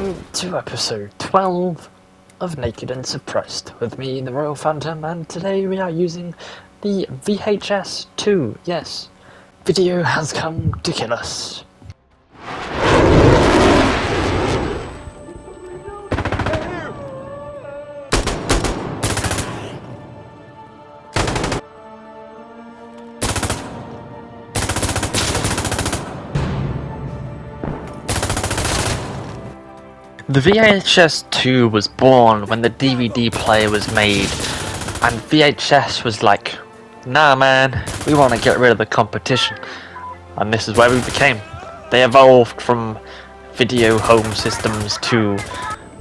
welcome to episode 12 of Naked and Suppressed with me, the Royal Phantom, and today we are using the VHS-2. Yes, video has come to kill us. The VHS-2 was born when the DVD player was made, and VHS was like, nah man, we want to get rid of the competition. And this is where we became. They evolved from video home systems to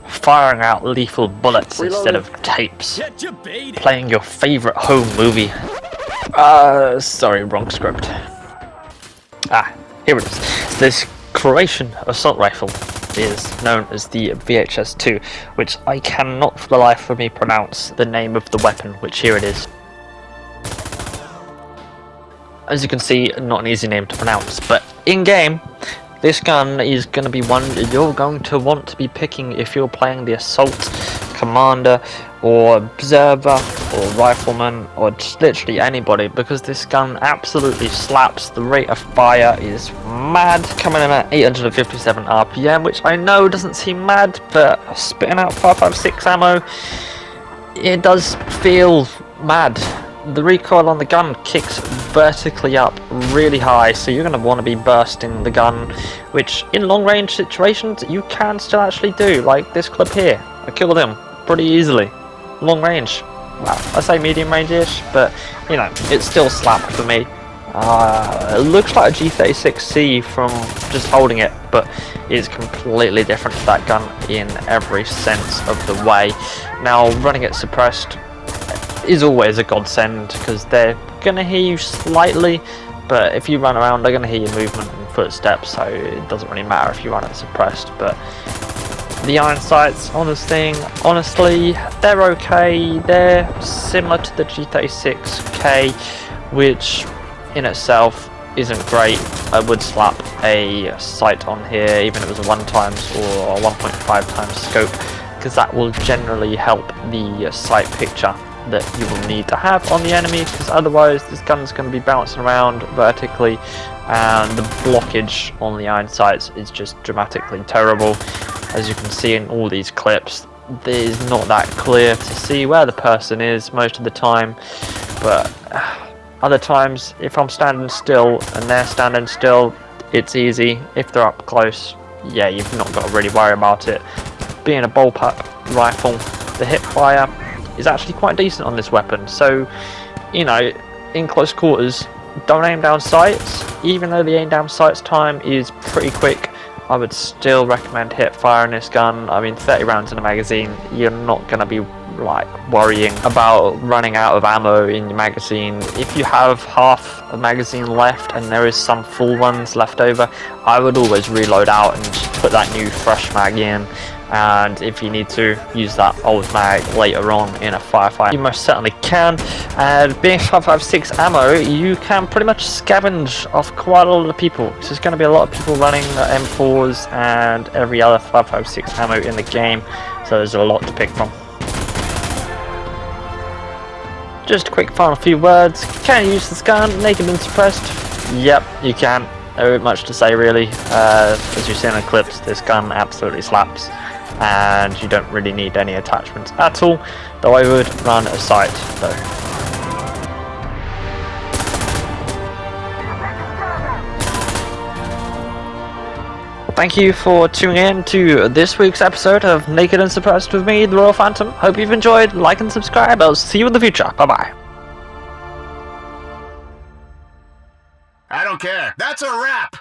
firing out lethal bullets instead of tapes. Playing your favourite home movie. Sorry, wrong script. Here it is. This Croatian assault rifle is known as the VHS-2, which I cannot for the life of me pronounce the name of the weapon, which here it is. As you can see, not an easy name to pronounce, but in-game, this gun is going to be one you're going to want to be picking if you're playing the assault, commander, or observer, or rifleman, or just literally anybody, because this gun absolutely slaps. The rate of fire is mad, coming in at 857 RPM, which I know doesn't seem mad, but spitting out 5.56 ammo, it does feel mad. The recoil on the gun kicks vertically up really high, so you're going to want to be bursting the gun, which in long range situations you can still actually do, like this clip here. I killed him pretty easily. Long range. Well, I say medium range-ish, but you know, it still slapped for me. It looks like a G36C from just holding it, but it's completely different to that gun in every sense of the way. Now, running it suppressed is always a godsend, because they're going to hear you slightly, but if you run around they're going to hear your movement and footsteps, so it doesn't really matter if you run it suppressed. But the iron sights on this thing, honestly, they're okay. They're similar to the G36K, which in itself isn't great. I would slap a sight on here, even if it was a 1x or a 1.5x scope, because that will generally help the sight picture that you will need to have on the enemy, because otherwise this gun's going to be bouncing around vertically, and the blockage on the iron sights is just dramatically terrible. As you can see in all these clips, it is not that clear to see where the person is most of the time, but other times if I'm standing still and they're standing still, it's easy. If they're up close, yeah, you've not got to really worry about it. Being a bullpup rifle, the hip fire is actually quite decent on this weapon, so you know, in close quarters, don't aim down sights. Even though the aim down sights time is pretty quick, I would still recommend hip fire in this gun. I mean, 30 rounds in a magazine, you're not going to be like worrying about running out of ammo in your magazine. If you have half a magazine left and there is some full ones left over, I would always reload out and just put that new fresh mag in, and if you need to use that old mag later on in a firefight, you most certainly can. And being 5.56 ammo, you can pretty much scavenge off quite a lot of people. So there's going to be a lot of people running M4s and every other 5.56 ammo in the game, so there's a lot to pick from. Just a quick final few words. Can you use this gun naked and suppressed? Yep, you can. There isn't much to say really. As you see in the clips, this gun absolutely slaps, and you don't really need any attachments at all, though I would run a sight though. Thank you for tuning in to this week's episode of Naked and Suppressed with me, the Royal Phantom. Hope you've enjoyed. Like and subscribe. I'll see you in the future. Bye bye. I don't care. That's a wrap.